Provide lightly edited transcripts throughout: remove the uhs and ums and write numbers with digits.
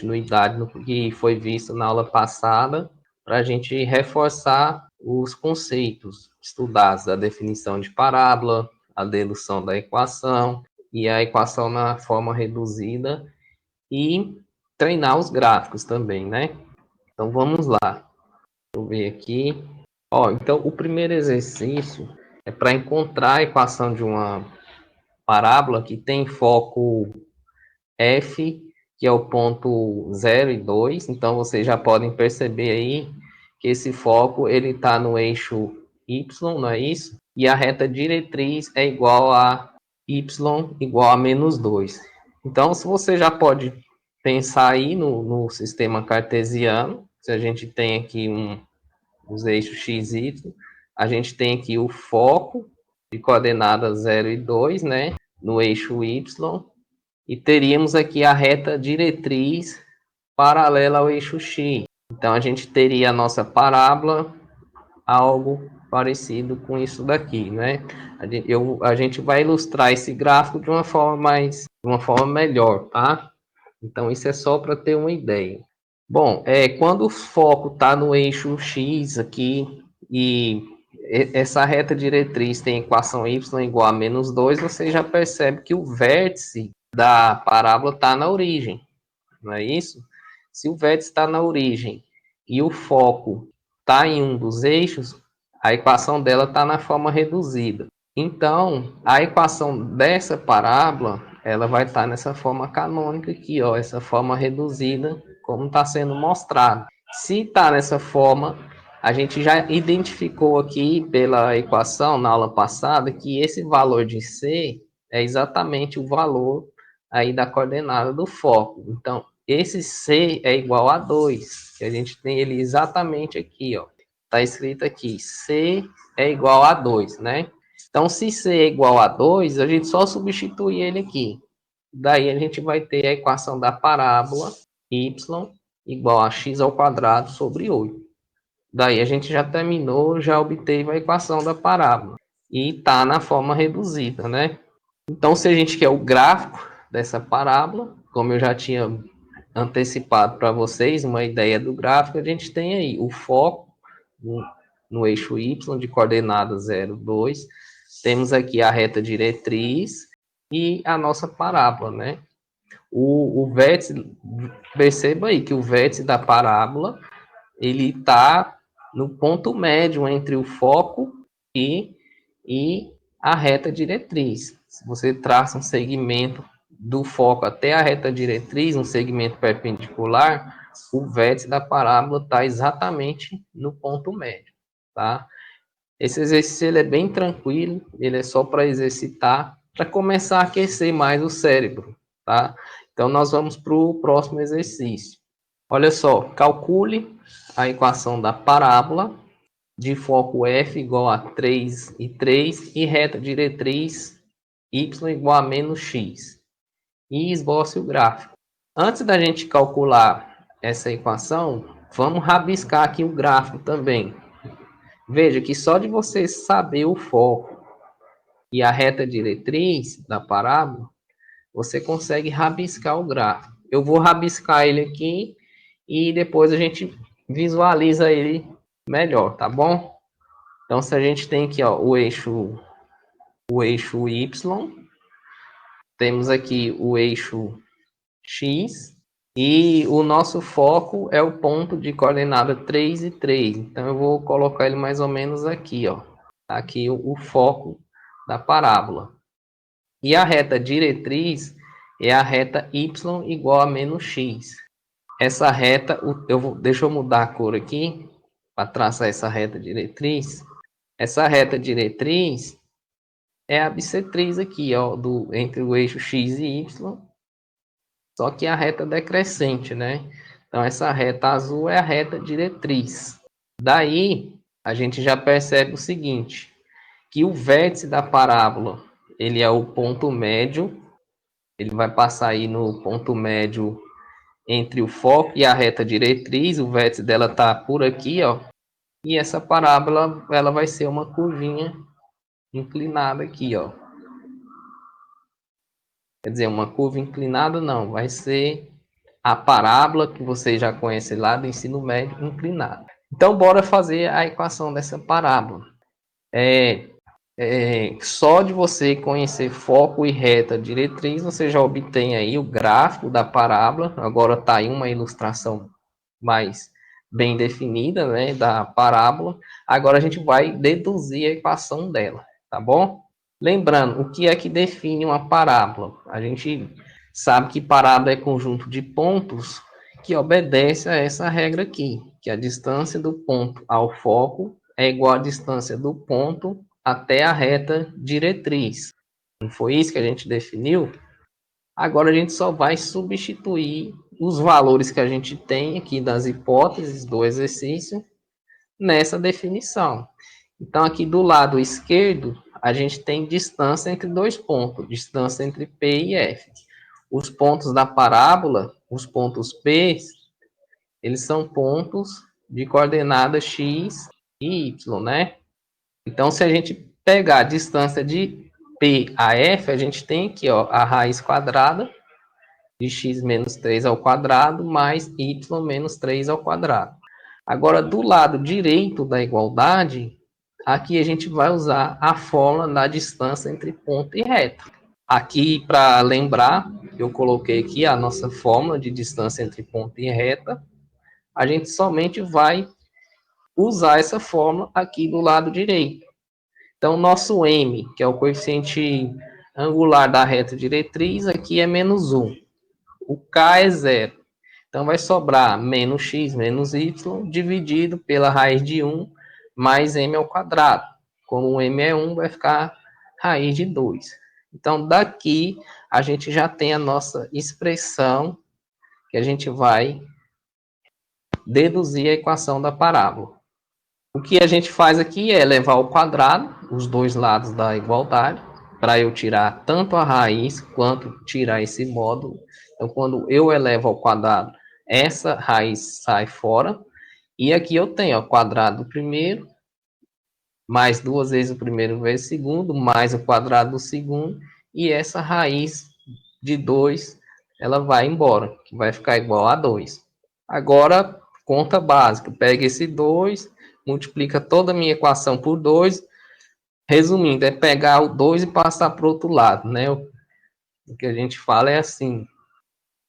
continuidade no que foi visto na aula passada, para a gente reforçar os conceitos estudados da definição de parábola, a dedução da equação e a equação na forma reduzida e treinar os gráficos também, né? Então vamos lá. Deixa eu ver aqui. Então o primeiro exercício é para encontrar a equação de uma parábola que tem foco F, que é o ponto 0 e 2. Então vocês já podem perceber aí que esse foco ele está no eixo Y, não é isso? E a reta diretriz é igual a y igual a menos 2. Então, se você já pode pensar aí no sistema cartesiano, se a gente tem aqui os eixos x e y, a gente tem aqui o foco de coordenadas 0 e 2, né, no eixo y, e teríamos aqui a reta diretriz paralela ao eixo x. Então, a gente teria a nossa parábola, algo parecido com isso daqui, né? A gente vai ilustrar esse gráfico de uma forma melhor, tá? Então, isso é só para ter uma ideia. Bom, quando o foco está no eixo X aqui, e essa reta diretriz tem equação y igual a menos 2, você já percebe que o vértice da parábola está na origem, não é isso? Se o vértice está na origem e o foco está em um dos eixos, a equação dela está na forma reduzida. Então, a equação dessa parábola, ela vai estar nessa forma canônica aqui, ó, essa forma reduzida, como está sendo mostrado. Se está nessa forma, a gente já identificou aqui pela equação na aula passada que esse valor de C é exatamente o valor aí da coordenada do foco. Então, esse C é igual a 2, que a gente tem ele exatamente aqui, ó. Está escrito aqui, C é igual a 2, né? Então, se C é igual a 2, a gente só substitui ele aqui. Daí a gente vai ter a equação da parábola y igual a x ao quadrado sobre 8. Daí a gente já terminou, já obteve a equação da parábola. E está na forma reduzida, né? Então, se a gente quer o gráfico dessa parábola, como eu já tinha antecipado para vocês, uma ideia do gráfico, a gente tem aí o foco no eixo Y de coordenada 0, 2. Temos aqui a reta diretriz e a nossa parábola, né? O vértice, perceba aí que o vértice da parábola, ele está no ponto médio entre o foco e a reta diretriz. Se você traça um segmento do foco até a reta diretriz, um segmento perpendicular, o vértice da parábola está exatamente no ponto médio, tá? Esse exercício ele é bem tranquilo, ele é só para exercitar, para começar a aquecer mais o cérebro, tá? Então, nós vamos para o próximo exercício. Olha só, calcule a equação da parábola de foco F igual a 3 e 3 e reta diretriz y igual a menos x. E esboce o gráfico. Antes da gente calcular essa equação, vamos rabiscar aqui o gráfico também. Veja que só de você saber o foco e a reta diretriz da parábola, você consegue rabiscar o gráfico. Eu vou rabiscar ele aqui e depois a gente visualiza ele melhor, tá bom? Então, se a gente tem aqui, ó, o eixo Y, temos aqui o eixo X, e o nosso foco é o ponto de coordenada 3 e 3. Então, eu vou colocar ele mais ou menos aqui, ó. Aqui o foco da parábola. E a reta diretriz é a reta y igual a menos x. Essa reta, deixa eu mudar a cor aqui, para traçar essa reta diretriz. Essa reta diretriz é a bissetriz aqui, ó, entre o eixo x e y, só que a reta decrescente, né? Então, essa reta azul é a reta diretriz. Daí, a gente já percebe o seguinte, que o vértice da parábola, ele é o ponto médio, ele vai passar aí no ponto médio entre o foco e a reta diretriz, o vértice dela está por aqui, ó, e essa parábola, ela vai ser uma curvinha inclinada aqui, ó. Quer dizer, uma curva inclinada não, vai ser a parábola que você já conhece lá do ensino médio inclinado. Então, bora fazer a equação dessa parábola. Só de você conhecer foco e reta diretriz, você já obtém aí o gráfico da parábola. Agora está aí uma ilustração mais bem definida, né, da parábola. Agora a gente vai deduzir a equação dela, tá bom? Lembrando, o que é que define uma parábola? A gente sabe que parábola é conjunto de pontos que obedece a essa regra aqui, que a distância do ponto ao foco é igual à distância do ponto até a reta diretriz. Não foi isso que a gente definiu? Agora a gente só vai substituir os valores que a gente tem aqui das hipóteses do exercício nessa definição. Então, aqui do lado esquerdo, a gente tem distância entre dois pontos, distância entre P e F. Os pontos da parábola, os pontos P, eles são pontos de coordenadas x e y, né? Então, se a gente pegar a distância de P a F, a gente tem aqui, ó, a raiz quadrada de x menos 3 ao quadrado mais y menos 3 ao quadrado. Agora, do lado direito da igualdade, aqui a gente vai usar a fórmula da distância entre ponto e reta. Aqui, para lembrar, eu coloquei aqui a nossa fórmula de distância entre ponto e reta. A gente somente vai usar essa fórmula aqui do lado direito. Então, nosso m, que é o coeficiente angular da reta diretriz, aqui é menos 1. O k é 0. Então, vai sobrar menos x menos y dividido pela raiz de 1 mais m ao quadrado. Como o m é 1, vai ficar raiz de 2. Então, daqui, a gente já tem a nossa expressão que a gente vai deduzir a equação da parábola. O que a gente faz aqui é levar ao quadrado os dois lados da igualdade, para eu tirar tanto a raiz quanto tirar esse módulo. Então, quando eu elevo ao quadrado, essa raiz sai fora. E aqui eu tenho o quadrado do primeiro, mais duas vezes o primeiro vezes o segundo, mais o quadrado do segundo. E essa raiz de 2, ela vai embora, que vai ficar igual a 2. Agora, conta básica. Pega esse 2, multiplica toda a minha equação por 2. Resumindo, é pegar o 2 e passar para o outro lado, né? O que a gente fala é assim.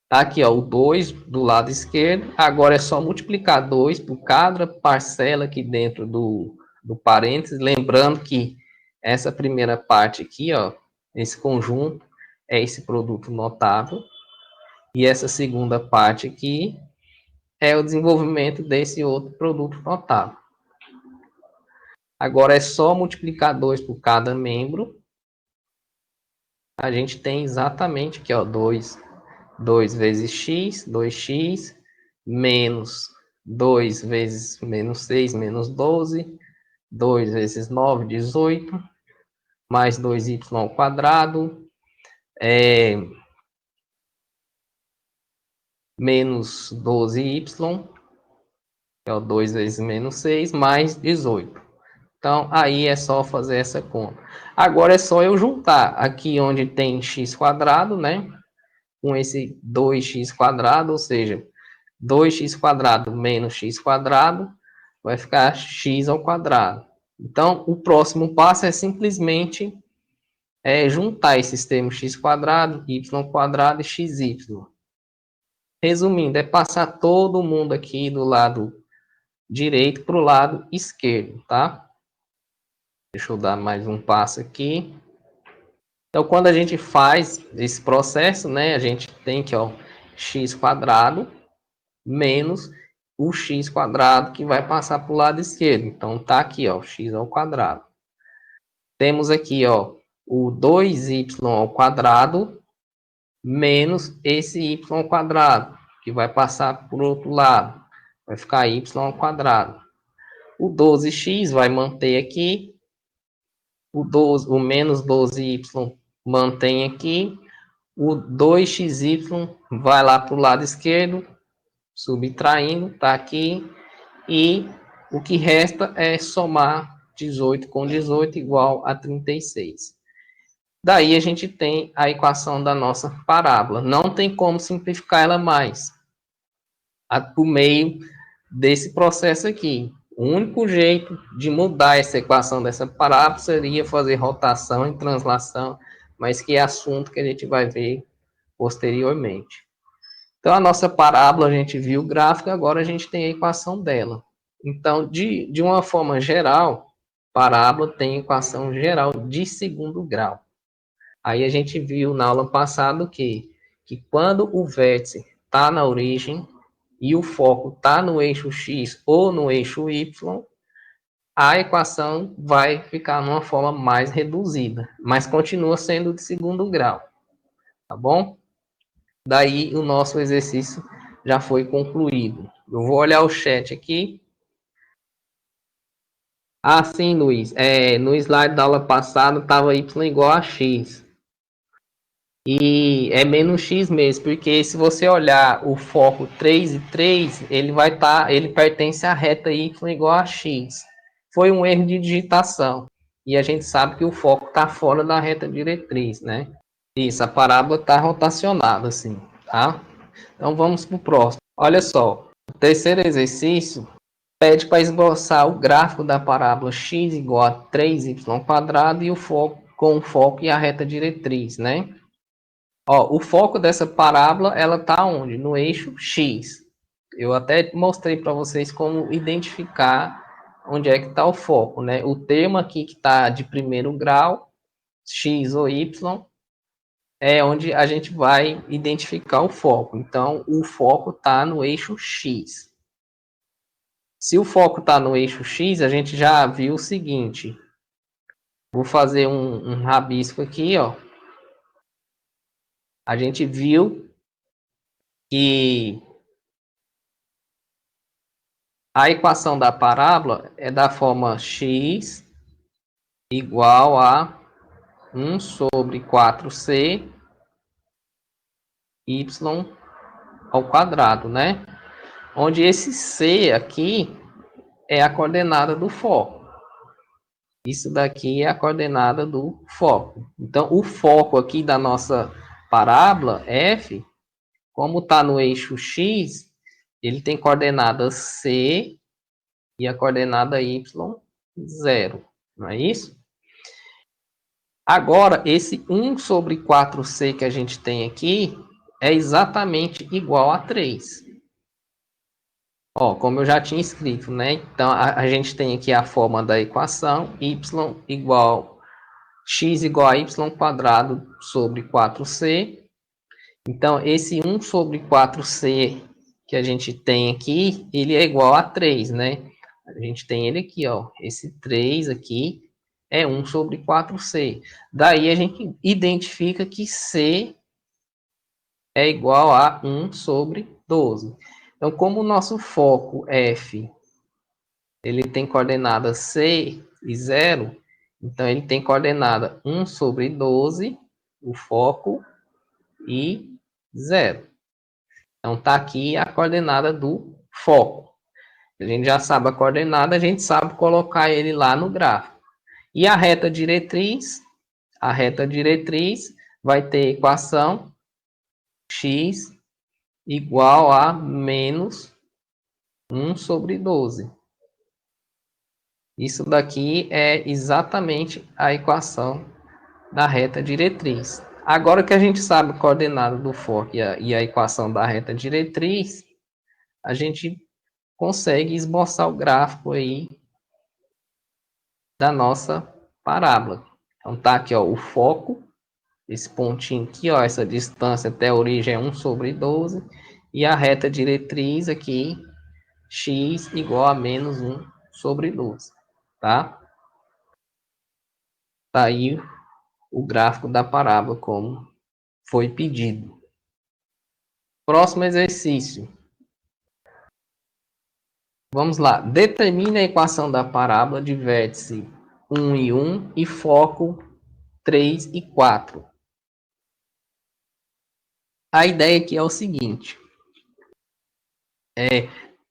Tá aqui, ó, o 2 do lado esquerdo. Agora é só multiplicar 2 por cada parcela aqui dentro do parênteses. Lembrando que essa primeira parte aqui, ó, esse conjunto, é esse produto notável. E essa segunda parte aqui é o desenvolvimento desse outro produto notável. Agora é só multiplicar 2 por cada membro. A gente tem exatamente aqui, ó, 2 vezes x, 2x, menos 2 vezes menos 6, menos 12, 2 vezes 9, 18, mais 2y ao quadrado, menos 12y, que é o 2 vezes menos 6, mais 18. Então, aí é só fazer essa conta. Agora é só eu juntar aqui onde tem x quadrado, né? Com esse 2x quadrado, ou seja, 2x quadrado menos x quadrado, vai ficar x ao quadrado. Então, o próximo passo é simplesmente juntar esses termos x quadrado, y quadrado e xy. Resumindo, é passar todo mundo aqui do lado direito para o lado esquerdo, tá? Deixa eu dar mais um passo aqui. Então, quando a gente faz esse processo, né, a gente tem que, ó, x quadrado menos o x quadrado que vai passar para o lado esquerdo. Então, tá aqui, ó, x ao quadrado. Temos aqui, ó, o 2y ao quadrado menos esse y ao quadrado, que vai passar para o outro lado. Vai ficar y ao quadrado. O 12x vai manter aqui. O menos 12y mantém aqui. O 2xy vai lá para o lado esquerdo, subtraindo, tá aqui. E o que resta é somar 18 com 18 igual a 36. Daí a gente tem a equação da nossa parábola. Não tem como simplificar ela mais. por meio desse processo aqui. O único jeito de mudar essa equação dessa parábola seria fazer rotação e translação, mas que é assunto que a gente vai ver posteriormente. Então, a nossa parábola, a gente viu o gráfico, agora a gente tem a equação dela. Então, de uma forma geral, parábola tem equação geral de segundo grau. Aí a gente viu na aula passada que quando o vértice está na origem e o foco está no eixo X ou no eixo Y, a equação vai ficar numa forma mais reduzida, mas continua sendo de segundo grau, tá bom? Daí o nosso exercício já foi concluído. Eu vou olhar o chat aqui. Ah, sim, Luiz. No slide da aula passada estava y igual a x. E é menos x mesmo, porque se você olhar o foco 3 e 3, ele pertence à reta y igual a x. Foi um erro de digitação. E a gente sabe que o foco está fora da reta diretriz, né? Isso, a parábola está rotacionada, assim, tá? Então vamos para o próximo. Olha só, o terceiro exercício pede para esboçar o gráfico da parábola x igual a 3y² e o foco com o foco e a reta diretriz, né? Ó, o foco dessa parábola, ela está onde? No eixo x. Eu até mostrei para vocês como identificar onde é que está o foco, né? O termo aqui que está de primeiro grau, x ou y, é onde a gente vai identificar o foco. Então, o foco está no eixo x. Se o foco está no eixo x, a gente já viu o seguinte. Vou fazer um rabisco aqui, ó. A gente viu que a equação da parábola é da forma x igual a 1 sobre 4c y ao quadrado, né? Onde esse c aqui é a coordenada do foco. Isso daqui é a coordenada do foco. Então, o foco aqui da nossa parábola, f, como está no eixo x, ele tem coordenada c e a coordenada y, 0. Não é isso? Agora, esse 1 sobre 4c que a gente tem aqui é exatamente igual a 3. Ó, como eu já tinha escrito, né? Então, a gente tem aqui a forma da equação y igual x igual a y² sobre 4c. Então, esse 1 sobre 4c que a gente tem aqui, ele é igual a 3, né? A gente tem ele aqui, ó. Esse 3 aqui é 1 sobre 4c. Daí, a gente identifica que c é igual a 1 sobre 12. Então, como o nosso foco f, ele tem coordenada c e 0, então ele tem coordenada 1 sobre 12, o foco, e 0. Então, está aqui a coordenada do foco. A gente já sabe a coordenada, a gente sabe colocar ele lá no gráfico. E a reta diretriz vai ter equação x igual a menos 1 sobre 12. Isso daqui é exatamente a equação da reta diretriz. Agora que a gente sabe a coordenada do foco e a equação da reta diretriz, a gente consegue esboçar o gráfico aí da nossa parábola. Então tá aqui, ó, o foco, esse pontinho aqui, ó, essa distância até a origem é 1 sobre 12, e a reta diretriz aqui, x igual a menos 1 sobre 12, tá? Tá aí o gráfico da parábola como foi pedido. Próximo exercício. Vamos lá. Determine a equação da parábola de vértice 1 e 1 e foco 3 e 4. A ideia aqui é o seguinte.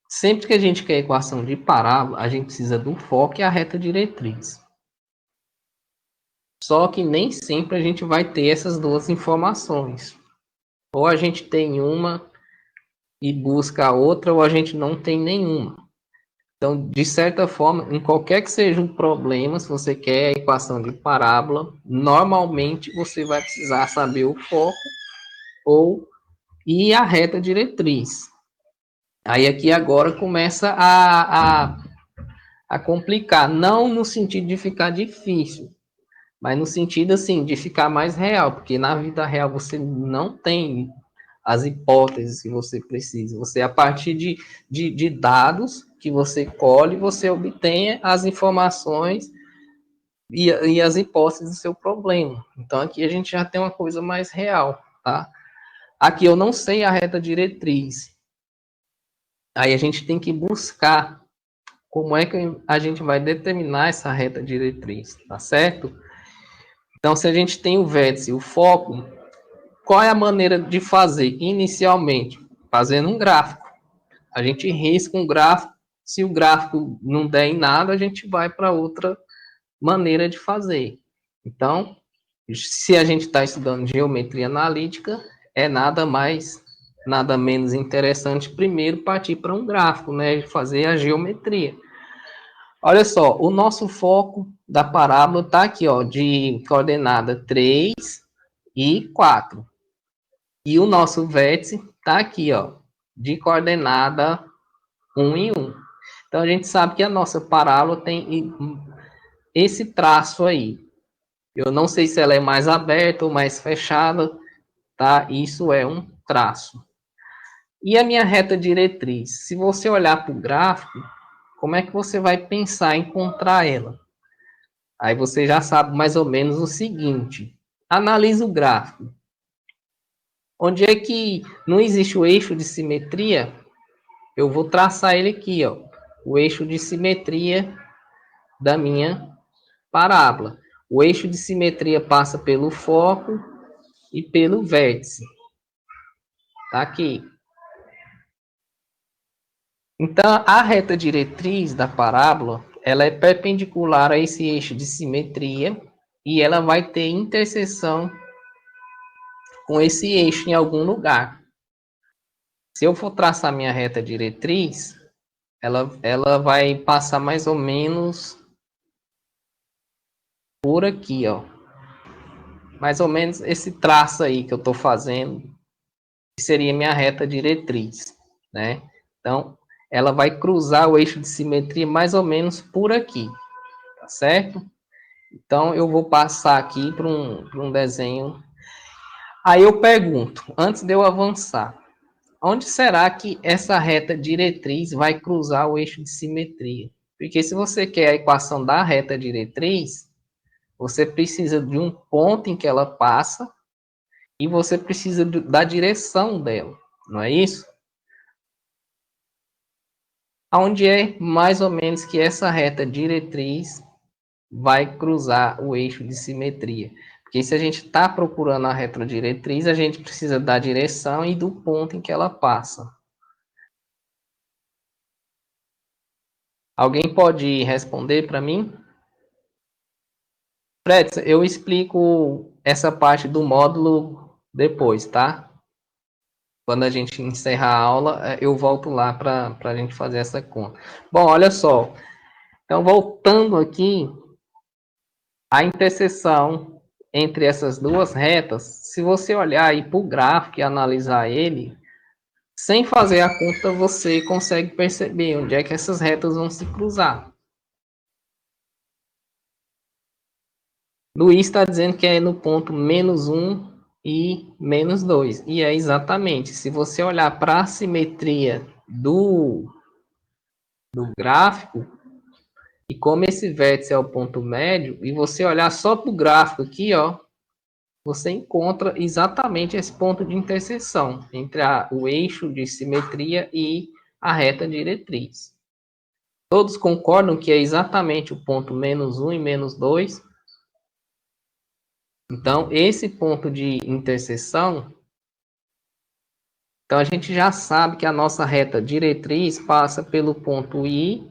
Sempre que a gente quer equação de parábola, a gente precisa do foco e a reta diretriz. Só que nem sempre a gente vai ter essas duas informações. Ou a gente tem uma e busca outra, ou a gente não tem nenhuma. Então, de certa forma, em qualquer que seja o problema, se você quer a equação de parábola, normalmente você vai precisar saber o foco e a reta diretriz. Aí aqui agora começa a complicar, não no sentido de ficar difícil, mas no sentido assim de ficar mais real, porque na vida real você não tem as hipóteses que você precisa. Você, a partir de dados que você colhe, você obtém as informações e as hipóteses do seu problema. Então aqui a gente já tem uma coisa mais real, tá? Aqui eu não sei a reta diretriz. Aí a gente tem que buscar como é que a gente vai determinar essa reta diretriz, tá certo? Então, se a gente tem o vértice, o foco, qual é a maneira de fazer? Inicialmente, fazendo um gráfico. A gente risca um gráfico. Se o gráfico não der em nada, a gente vai para outra maneira de fazer. Então, se a gente está estudando geometria analítica, é nada mais, nada menos interessante primeiro partir para um gráfico, né? Fazer a geometria. Olha só, o nosso foco da parábola está aqui, ó, de coordenada 3 e 4. E o nosso vértice está aqui, ó, de coordenada 1 e 1. Então, a gente sabe que a nossa parábola tem esse traço aí. Eu não sei se ela é mais aberta ou mais fechada, tá? Isso é um traço. E a minha reta diretriz? Se você olhar para o gráfico, como é que você vai pensar em encontrar ela? Aí você já sabe mais ou menos o seguinte. Analisa o gráfico. Onde é que não existe o eixo de simetria, eu vou traçar ele aqui, ó. O eixo de simetria da minha parábola. O eixo de simetria passa pelo foco e pelo vértice. Tá aqui. Então, a reta diretriz da parábola, ela é perpendicular a esse eixo de simetria e ela vai ter interseção com esse eixo em algum lugar. Se eu for traçar minha reta diretriz, ela vai passar mais ou menos por aqui, ó. Mais ou menos esse traço aí que eu estou fazendo, que seria minha reta diretriz, né? Então, ela vai cruzar o eixo de simetria mais ou menos por aqui, tá certo? Então, eu vou passar aqui para um desenho. Aí eu pergunto, antes de eu avançar, onde será que essa reta diretriz vai cruzar o eixo de simetria? Porque se você quer a equação da reta diretriz, você precisa de um ponto em que ela passa e você precisa da direção dela, não é isso? Onde é mais ou menos que essa reta diretriz vai cruzar o eixo de simetria? Porque se a gente está procurando a reta diretriz, a gente precisa da direção e do ponto em que ela passa. Alguém pode responder para mim? Fred, eu explico essa parte do módulo depois, tá? Quando a gente encerrar a aula, eu volto lá para a gente fazer essa conta. Bom, olha só. Então, voltando aqui, a interseção entre essas duas retas, se você olhar aí para o gráfico e analisar ele, sem fazer a conta, você consegue perceber onde é que essas retas vão se cruzar. Luiz está dizendo que é no ponto -1 e -2. E é exatamente. Se você olhar para a simetria do gráfico, e como esse vértice é o ponto médio, e você olhar só para o gráfico aqui, ó, você encontra exatamente esse ponto de interseção entre o eixo de simetria e a reta diretriz. Todos concordam que é exatamente o ponto -1 e -2? Então, esse ponto de interseção, então a gente já sabe que a nossa reta diretriz passa pelo ponto I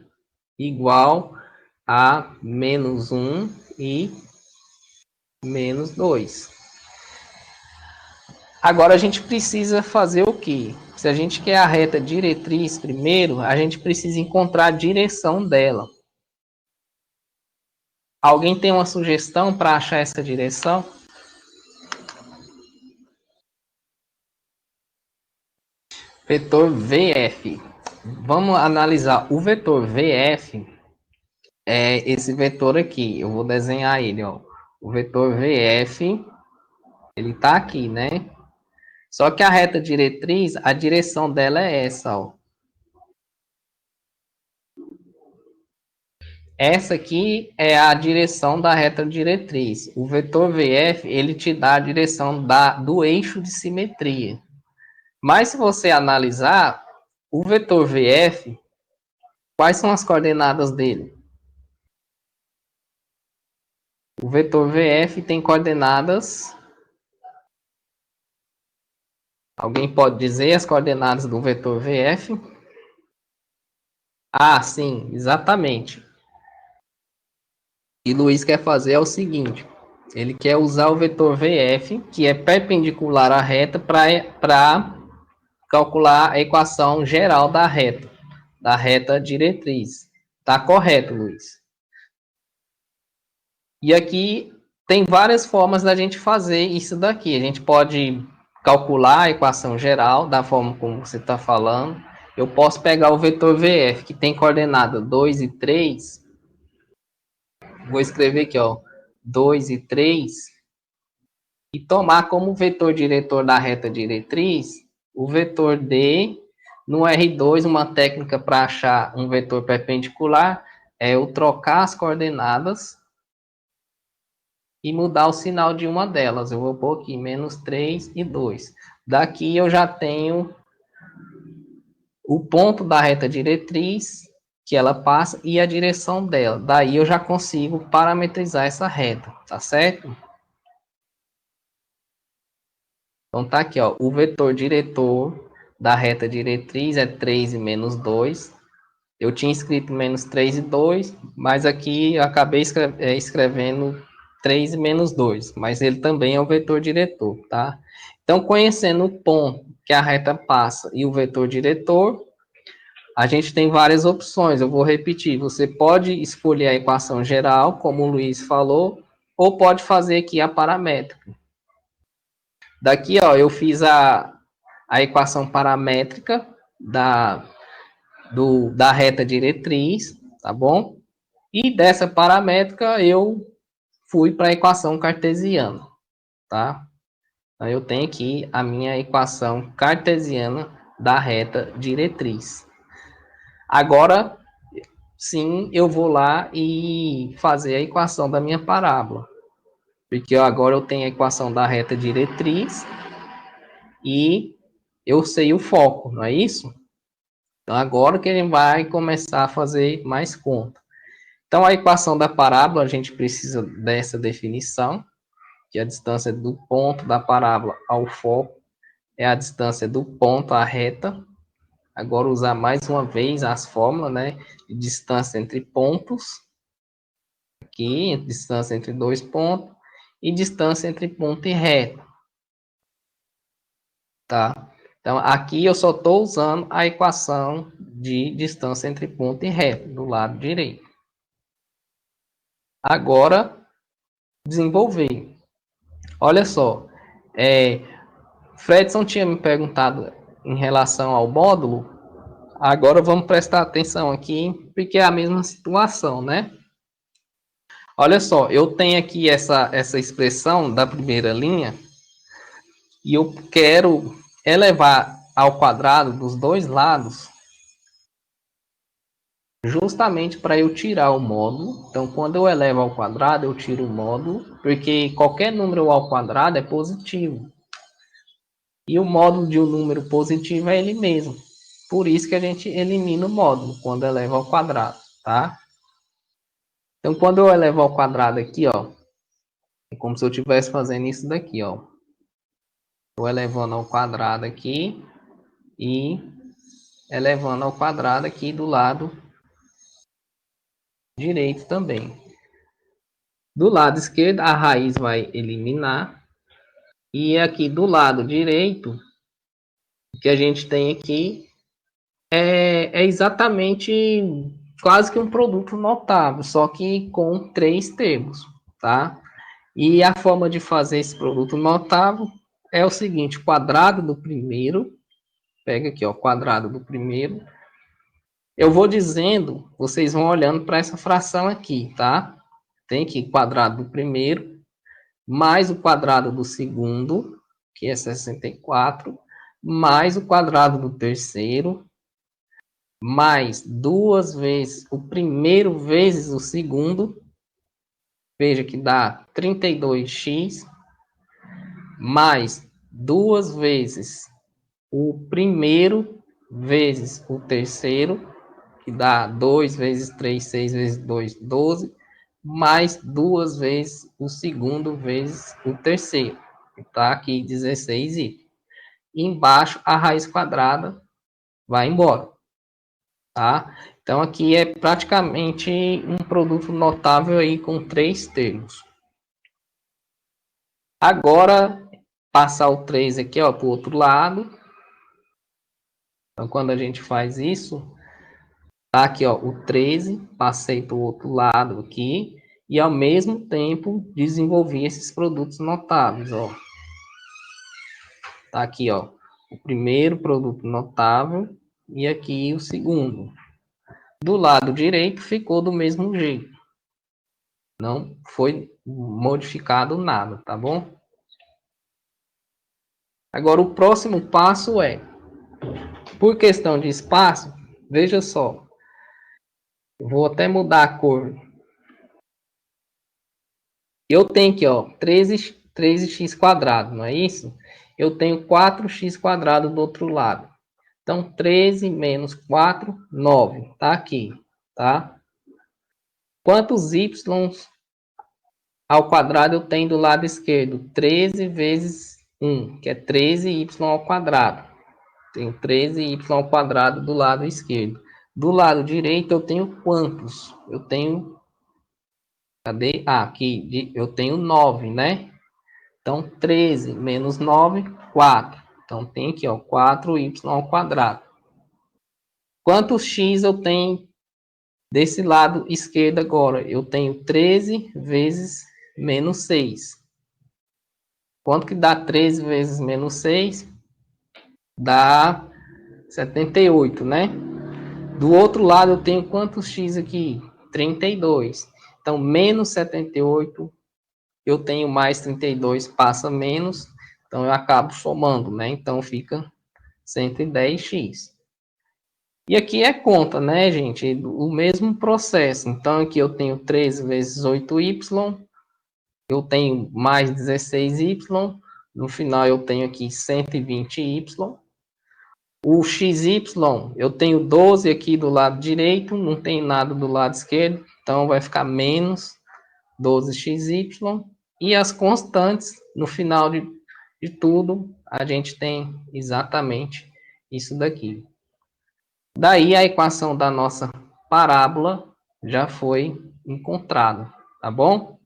igual a -1 e -2. Agora a gente precisa fazer o quê? Se a gente quer a reta diretriz primeiro, a gente precisa encontrar a direção dela. Alguém tem uma sugestão para achar essa direção? Vetor VF. Vamos analisar o vetor VF. É esse vetor aqui. Eu vou desenhar ele, ó. O vetor VF, ele está aqui, né? Só que a reta diretriz, a direção dela é essa, ó. Essa aqui é a direção da reta diretriz. O vetor VF, ele te dá a direção do eixo de simetria. Mas se você analisar o vetor VF, quais são as coordenadas dele? O vetor VF tem coordenadas. Alguém pode dizer as coordenadas do vetor VF? Ah, sim, exatamente. E Luiz quer fazer é o seguinte: ele quer usar o vetor VF, que é perpendicular à reta, para calcular a equação geral da reta diretriz. Tá correto, Luiz. E aqui tem várias formas da gente fazer isso daqui. A gente pode calcular a equação geral da forma como você está falando. Eu posso pegar o vetor VF, que tem coordenada 2 e 3. Vou escrever aqui, ó, 2 e 3. E tomar como vetor diretor da reta diretriz o vetor D. No R2, uma técnica para achar um vetor perpendicular é eu trocar as coordenadas e mudar o sinal de uma delas. Eu vou pôr aqui menos 3 e 2. Daqui eu já tenho o ponto da reta diretriz que ela passa e a direção dela. Daí eu já consigo parametrizar essa reta, tá certo? Então tá aqui, ó, o vetor diretor da reta diretriz é 3 e menos 2. Eu tinha escrito menos 3 e 2, mas aqui eu acabei escrevendo 3 e menos 2, mas ele também é o vetor diretor, tá? Então, conhecendo o ponto que a reta passa e o vetor diretor, a gente tem várias opções. Eu vou repetir, você pode escolher a equação geral, como o Luiz falou, ou pode fazer aqui a paramétrica. Daqui, ó, eu fiz a equação paramétrica da reta diretriz, tá bom? E dessa paramétrica eu fui para a equação cartesiana, tá? Então, eu tenho aqui a minha equação cartesiana da reta diretriz. Agora, sim, eu vou lá e fazer a equação da minha parábola. Porque agora eu tenho a equação da reta diretriz e eu sei o foco, não é isso? Então, agora que a gente vai começar a fazer mais conta. Então, a equação da parábola, a gente precisa dessa definição, que a distância do ponto da parábola ao foco é a distância do ponto à reta. Agora, usar mais uma vez as fórmulas, né? De distância entre pontos, aqui, distância entre dois pontos, e distância entre ponto e reta. Tá? Então, aqui eu só estou usando a equação de distância entre ponto e reta, do lado direito. Agora, desenvolver. Olha só, Fredson tinha me perguntado em relação ao módulo. Agora vamos prestar atenção aqui, porque é a mesma situação, né? Olha só, eu tenho aqui essa expressão da primeira linha e eu quero elevar ao quadrado dos dois lados justamente para eu tirar o módulo. Então, quando eu elevo ao quadrado, eu tiro o módulo, porque qualquer número ao quadrado é positivo. E o módulo de um número positivo é ele mesmo. Por isso que a gente elimina o módulo quando eleva ao quadrado, tá? Então, quando eu elevo ao quadrado aqui, ó, é como se eu estivesse fazendo isso daqui, ó. Estou elevando ao quadrado aqui e elevando ao quadrado aqui do lado direito também. Do lado esquerdo, a raiz vai eliminar. E aqui do lado direito, que a gente tem aqui é exatamente quase que um produto notável, só que com 3 termos, tá? E a forma de fazer esse produto notável é o seguinte: quadrado do primeiro, pega aqui, ó, quadrado do primeiro. Eu vou dizendo, vocês vão olhando para essa fração aqui, tá? Tem aqui quadrado do primeiro, mais o quadrado do segundo, que é 64, mais o quadrado do terceiro, mais 2 vezes o primeiro vezes o segundo, veja que dá 32x, mais 2 vezes o primeiro vezes o terceiro, que dá 2 vezes 3, 6 vezes 2, 12, mais 2 vezes o segundo vezes o terceiro, que está aqui 16y. E embaixo a raiz quadrada vai embora, tá? Então aqui é praticamente um produto notável aí com 3 termos. Agora, passar o 3 aqui, ó, para o outro lado. Então, quando a gente faz isso, tá aqui, ó, o 13, passei para o outro lado aqui, e ao mesmo tempo desenvolvi esses produtos notáveis, ó. Tá aqui, ó, o primeiro produto notável e aqui o segundo. Do lado direito ficou do mesmo jeito. Não foi modificado nada, tá bom? Agora o próximo passo é, por questão de espaço, veja só, vou até mudar a cor. Eu tenho aqui, ó, 13x quadrado, não é isso? Eu tenho 4x quadrado do outro lado. Então, 13 menos 4, 9. Tá aqui, tá? Quantos y ao quadrado eu tenho do lado esquerdo? 13 vezes 1, que é 13y ao quadrado. Tenho 13y ao quadrado do lado esquerdo. Do lado direito eu tenho quantos? Eu tenho... Cadê? Ah, aqui eu tenho 9, né? Então, 13 menos 9, 4. Então, tem aqui, ó, 4y ao quadrado. Quantos x eu tenho desse lado esquerdo agora? Eu tenho 13 vezes menos 6. Quanto que dá 13 vezes menos 6? Dá 78, né? Do outro lado eu tenho quantos x aqui? 32. Então, menos 78, eu tenho mais 32, passa menos, então eu acabo somando, né? Então, fica 110x. E aqui é conta, né, gente? O mesmo processo. Então, aqui eu tenho 13 vezes 8y, eu tenho mais 16y, no final eu tenho aqui 120y. O xy, eu tenho 12 aqui do lado direito, não tem nada do lado esquerdo, então vai ficar menos 12xy. E as constantes, no final de tudo, a gente tem exatamente isso daqui. Daí a equação da nossa parábola já foi encontrada, tá bom?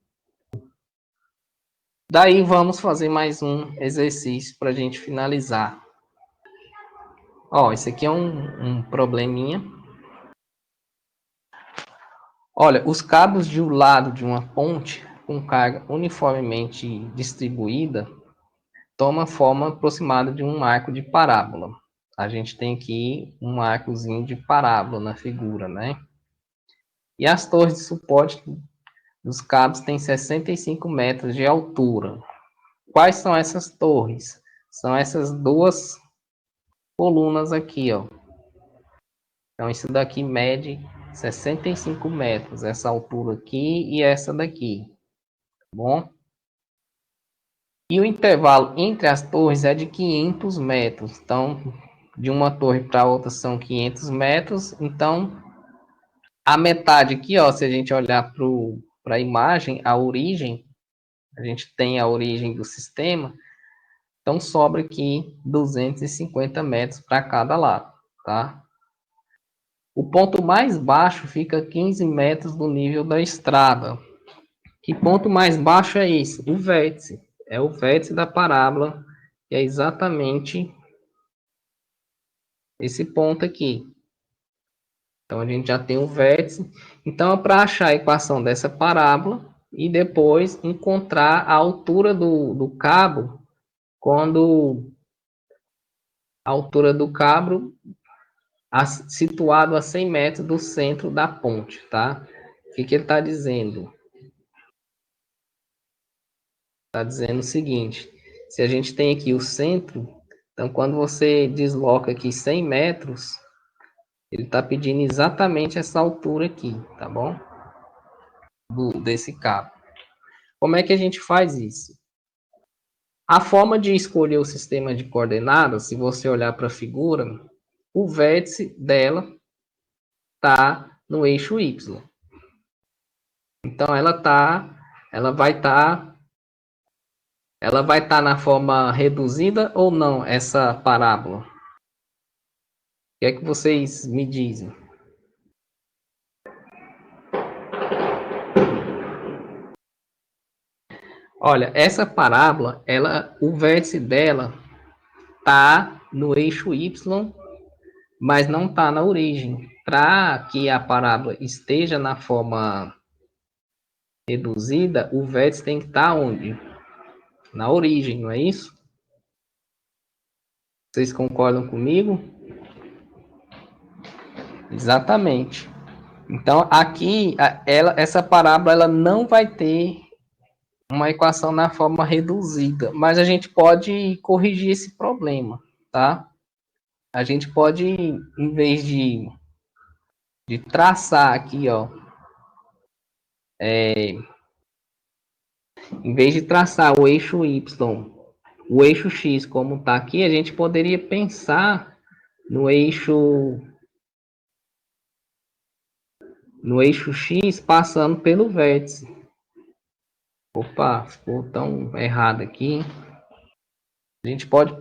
Daí vamos fazer mais um exercício para a gente finalizar. Ó, esse aqui é um probleminha. Olha, os cabos de um lado de uma ponte com carga uniformemente distribuída toma forma aproximada de um arco de parábola. A gente tem aqui um arcozinho de parábola na figura, né? E as torres de suporte dos cabos têm 65 metros de altura. Quais são essas torres? São essas duas colunas aqui, ó. Então, isso daqui mede 65 metros, essa altura aqui e essa daqui, tá bom? E o intervalo entre as torres é de 500 metros. Então, de uma torre para outra são 500 metros. Então, a metade aqui, ó, se a gente olhar para a imagem, a origem, a gente tem a origem do sistema, então sobra aqui 250 metros para cada lado, tá? O ponto mais baixo fica 15 metros do nível da estrada. Que ponto mais baixo é esse? O vértice. É o vértice da parábola, que é exatamente esse ponto aqui. Então, a gente já tem o vértice. Então, para achar a equação dessa parábola e depois encontrar a altura do cabo, quando a altura do cabo situado a 100 metros do centro da ponte, tá? O que ele está dizendo? Está dizendo o seguinte, se a gente tem aqui o centro, então quando você desloca aqui 100 metros, ele está pedindo exatamente essa altura aqui, tá bom? Desse cabo. Como é que a gente faz isso? A forma de escolher o sistema de coordenadas, se você olhar para a figura, o vértice dela está no eixo Y. Então ela vai estar na forma reduzida ou não, essa parábola? O que é que vocês me dizem? Olha, essa parábola, o vértice dela tá no eixo Y, mas não tá na origem. Para que a parábola esteja na forma reduzida, o vértice tem que estar onde? Na origem, não é isso? Vocês concordam comigo? Exatamente. Então, aqui, essa parábola ela não vai ter uma equação na forma reduzida, mas a gente pode corrigir esse problema, tá? A gente pode, em vez de traçar aqui, ó, em vez de traçar o eixo Y, o eixo X como está aqui, a gente poderia pensar no eixo X passando pelo vértice. Opa, ficou tão errado aqui. A gente pode...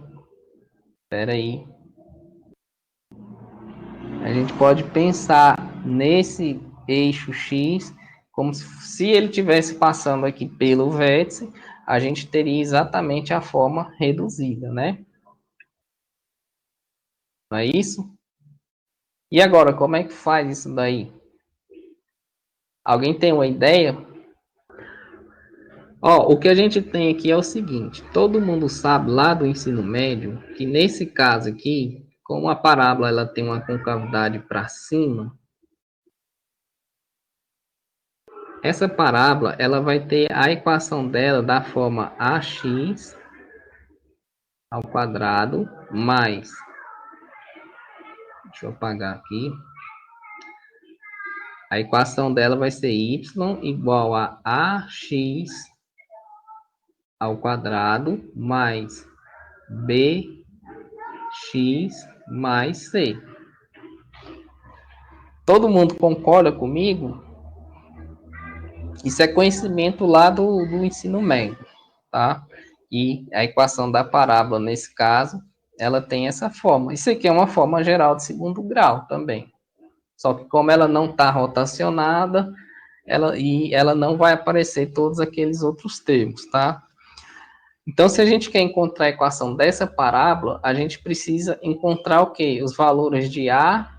Espera aí. A gente pode pensar nesse eixo X como se ele tivesse passando aqui pelo vértice, a gente teria exatamente a forma reduzida, né? Não é isso? E agora, como é que faz isso daí? Alguém tem uma ideia? Ó, o que a gente tem aqui é o seguinte, todo mundo sabe lá do ensino médio que nesse caso aqui, como a parábola ela tem uma concavidade para cima, essa parábola ela vai ter a equação dela da forma ax ao quadrado mais, deixa eu apagar aqui, a equação dela vai ser y igual a ax ao quadrado mais bx mais c. Todo mundo concorda comigo? Isso é conhecimento lá do ensino médio, tá? E a equação da parábola, nesse caso, ela tem essa forma. Isso aqui é uma forma geral de segundo grau também. Só que como ela não está rotacionada, ela não vai aparecer todos aqueles outros termos, tá? Então, se a gente quer encontrar a equação dessa parábola, a gente precisa encontrar o quê? Os valores de A,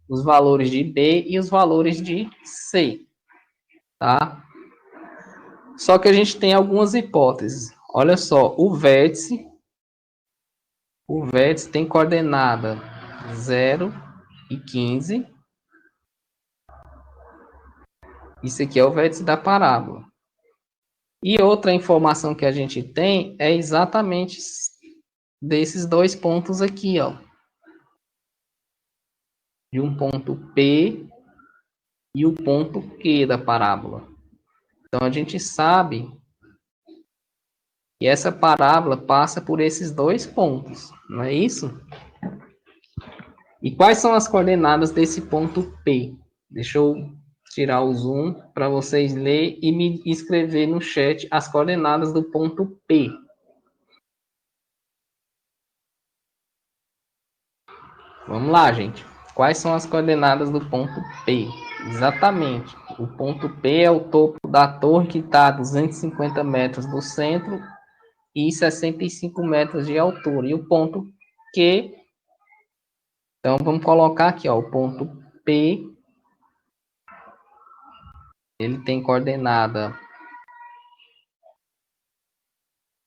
os valores de B e os valores de C, tá? Só que a gente tem algumas hipóteses. Olha só, o vértice tem coordenada 0 e 15. Isso aqui é o vértice da parábola. E outra informação que a gente tem é exatamente desses dois pontos aqui, ó. De um ponto P e o ponto Q da parábola. Então, a gente sabe que essa parábola passa por esses dois pontos, não é isso? E quais são as coordenadas desse ponto P? Deixa eu tirar o zoom para vocês lerem e me escrever no chat as coordenadas do ponto P. Vamos lá, gente. Quais são as coordenadas do ponto P? Exatamente. O ponto P é o topo da torre que está a 250 metros do centro e 65 metros de altura. E o ponto Q Então, vamos colocar aqui, ó, o ponto P, ele tem coordenada,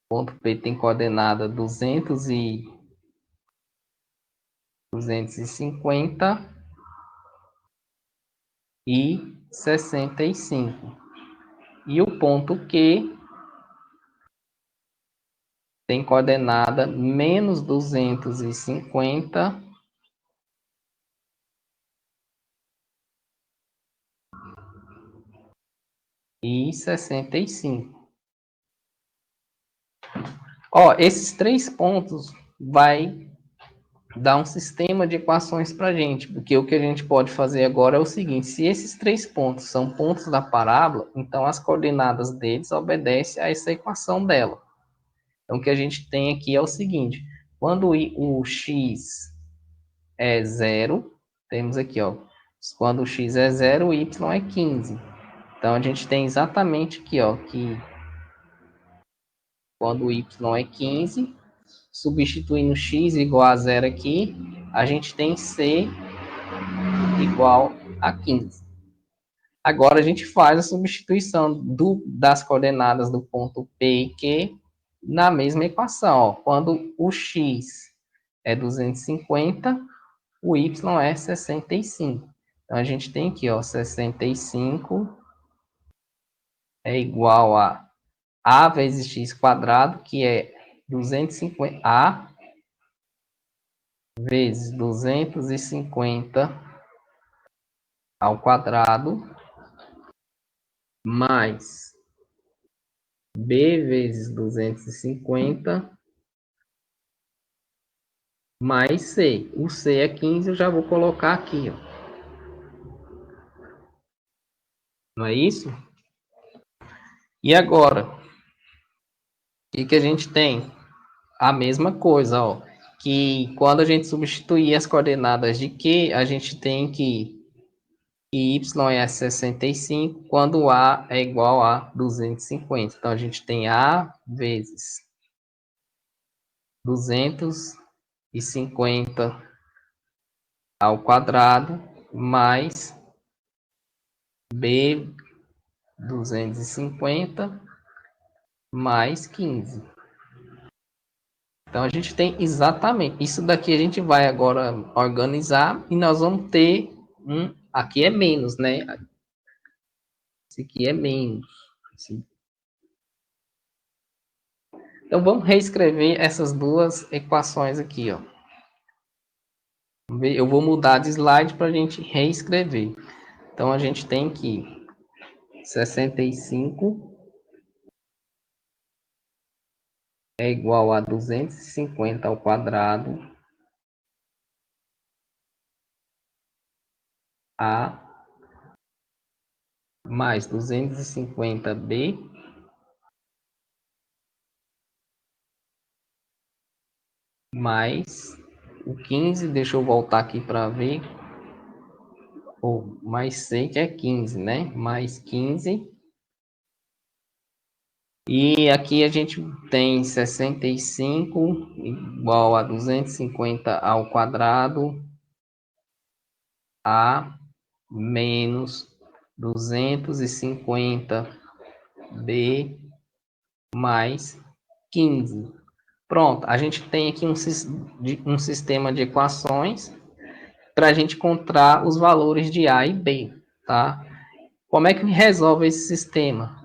o ponto P tem coordenada 250 e 65. E o ponto Q tem coordenada menos 250 e 65. Ó, esses três pontos vai dar um sistema de equações para a gente, porque o que a gente pode fazer agora é o seguinte: se esses três pontos são pontos da parábola, então as coordenadas deles obedecem a essa equação dela. Então, o que a gente tem aqui é o seguinte: quando o x é zero, temos aqui, ó, quando o x é zero, o y é 15. Então, a gente tem exatamente aqui, ó, que quando o y é 15, substituindo x igual a zero aqui, a gente tem c igual a 15. Agora, a gente faz a substituição das coordenadas do ponto P e Q na mesma equação. Ó. Quando o x é 250, o y é 65. Então, a gente tem aqui, ó, 65 é igual a vezes x quadrado, que é 250, a vezes 250 ao quadrado, mais b vezes 250, mais c. O c é 15, eu já vou colocar aqui, ó. Não é isso? E agora, o que a gente tem? A mesma coisa, ó. Que quando a gente substituir as coordenadas de Q, a gente tem que y é 65, quando A é igual a 250. Então, a gente tem A vezes 250 ao quadrado, mais B 250, mais 15. Então, a gente tem exatamente, isso daqui a gente vai agora organizar e nós vamos ter aqui é menos, né? Esse aqui é menos. Então, vamos reescrever essas duas equações aqui, ó. Eu vou mudar de slide para a gente reescrever. Então, a gente tem que 65 é igual a 250 ao quadrado a mais 250b mais o 15, deixa eu voltar aqui para ver, ou mais c, que é 15, né? Mais 15. E aqui a gente tem 65 igual a 250 ao quadrado a menos 250b mais 15. Pronto, a gente tem aqui um sistema de equações para a gente encontrar os valores de A e B, tá? Como é que resolve esse sistema?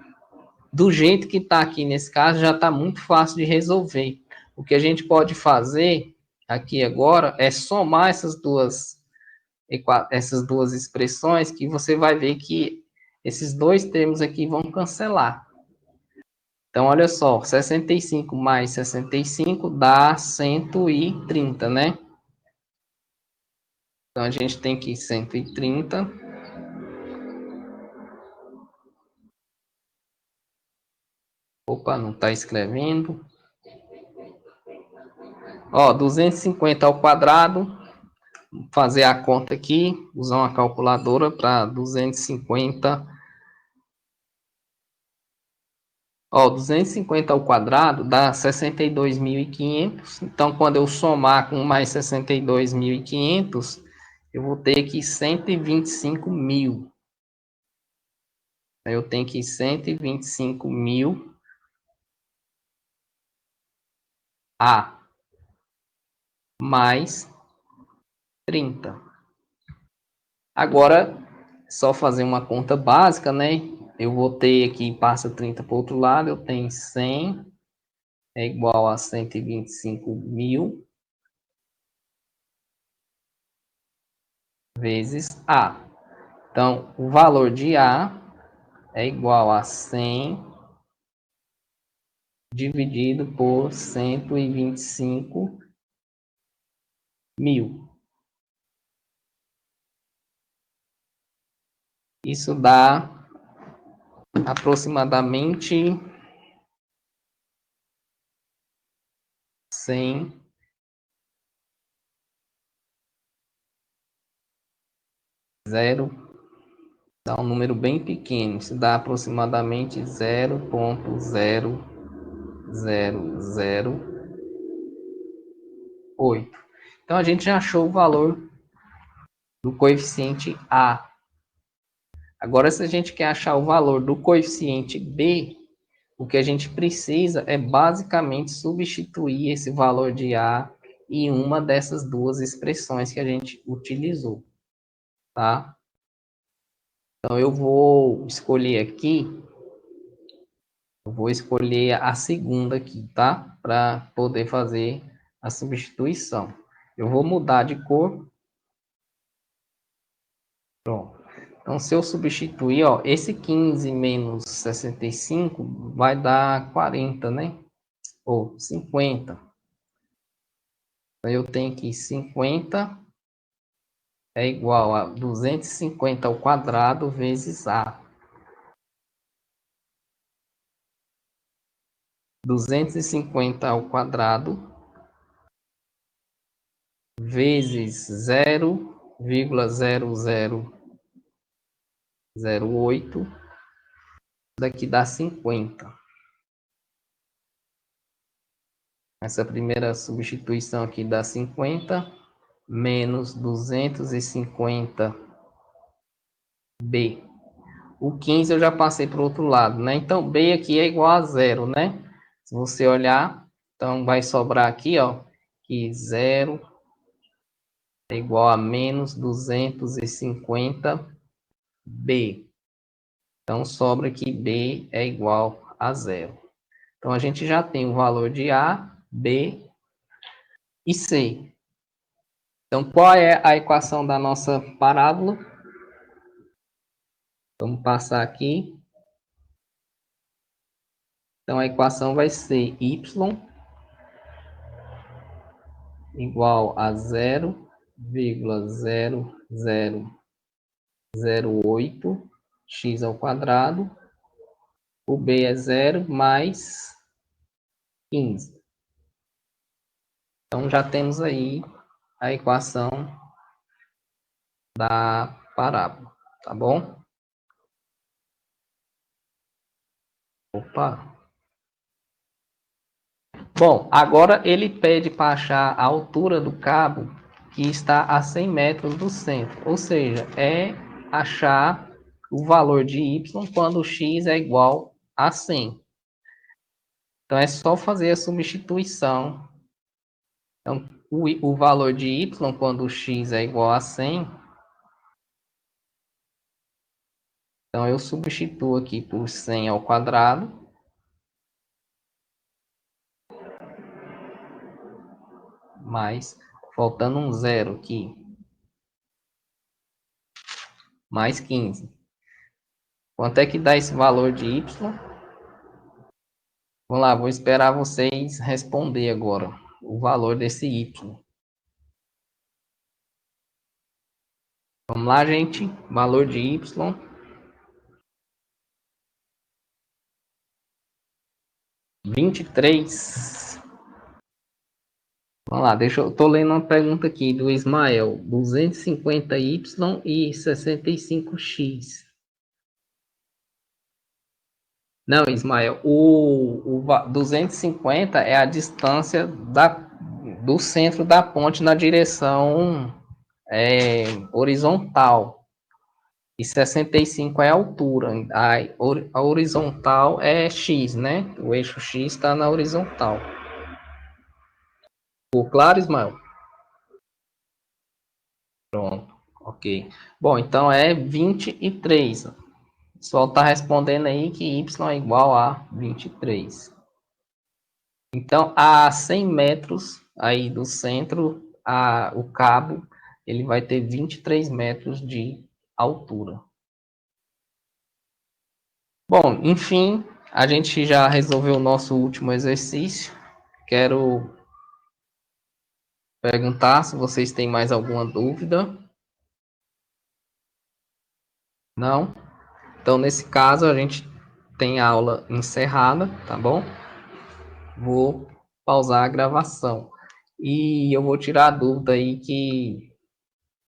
Do jeito que está aqui nesse caso, já está muito fácil de resolver. O que a gente pode fazer aqui agora é somar essas duas expressões, que você vai ver que esses dois termos aqui vão cancelar. Então, olha só, 65 mais 65 dá 130, né? Então, a gente tem aqui 130. Opa, não está escrevendo. Ó, 250 ao quadrado. Vou fazer a conta aqui, usar uma calculadora para 250. Ó, 250 ao quadrado dá 62.500. Então, quando eu somar com mais 62.500, eu vou ter aqui 125 mil. Eu tenho aqui 125 mil A mais 30. Agora, só fazer uma conta básica, né? Eu vou ter aqui, passa 30 para o outro lado, eu tenho 100 é igual a 125 mil vezes A. Então, o valor de A é igual a 100 dividido por 125 mil. Isso dá aproximadamente 100, zero, dá um número bem pequeno. Isso dá aproximadamente 0,0008. Então, a gente já achou o valor do coeficiente A. Agora, se a gente quer achar o valor do coeficiente B, o que a gente precisa é basicamente substituir esse valor de A em uma dessas duas expressões que a gente utilizou, tá? Então, eu vou escolher aqui, eu vou escolher a segunda aqui, tá? Para poder fazer a substituição. Eu vou mudar de cor. Pronto. Então, se eu substituir, ó, esse 15 menos 65 vai dar 40, né? Ou 50. Então, eu tenho aqui 50 é igual a 250 ao quadrado vezes A. 250 ao quadrado vezes 0,0008, daqui dá 50. Essa primeira substituição aqui dá 50, menos 250B. O 15 eu já passei para o outro lado, né? Então, B aqui é igual a zero, né? Se você olhar, então vai sobrar aqui, ó, que zero é igual a menos 250B. Então, sobra que B é igual a zero. Então, a gente já tem o valor de A, B e C. Então, qual é a equação da nossa parábola? Vamos passar aqui. Então, a equação vai ser y igual a 0,0008 x ao quadrado. O b é 0 mais 15. Então, já temos aí a equação da parábola, tá bom? Opa! Bom, agora ele pede para achar a altura do cabo que está a 100 metros do centro. Ou seja, é achar o valor de y quando x é igual a 100. Então, é só fazer a substituição. Então, o valor de y quando x é igual a 100. Então, eu substituo aqui por 100 ao quadrado. Mais, faltando um zero aqui. Mais 15. Quanto é que dá esse valor de y? Vamos lá, vou esperar vocês responder agora o valor desse y. Vamos lá, gente. Valor de y. 23. Vamos lá, tô lendo uma pergunta aqui do Ismael. 250y e 65x. Não, Ismael, 250 é a distância do centro da ponte na direção horizontal. E 65 é a altura. A horizontal é X, né? O eixo X está na horizontal. Ficou claro, Ismael? Pronto, ok. Bom, então é 23. O pessoal está respondendo aí que y é igual a 23. Então, a 100 metros aí do centro, o cabo, ele vai ter 23 metros de altura. Bom, enfim, a gente já resolveu o nosso último exercício. Quero perguntar se vocês têm mais alguma dúvida. Não? Então, nesse caso, a gente tem a aula encerrada, tá bom? Vou pausar a gravação. E eu vou tirar a dúvida aí que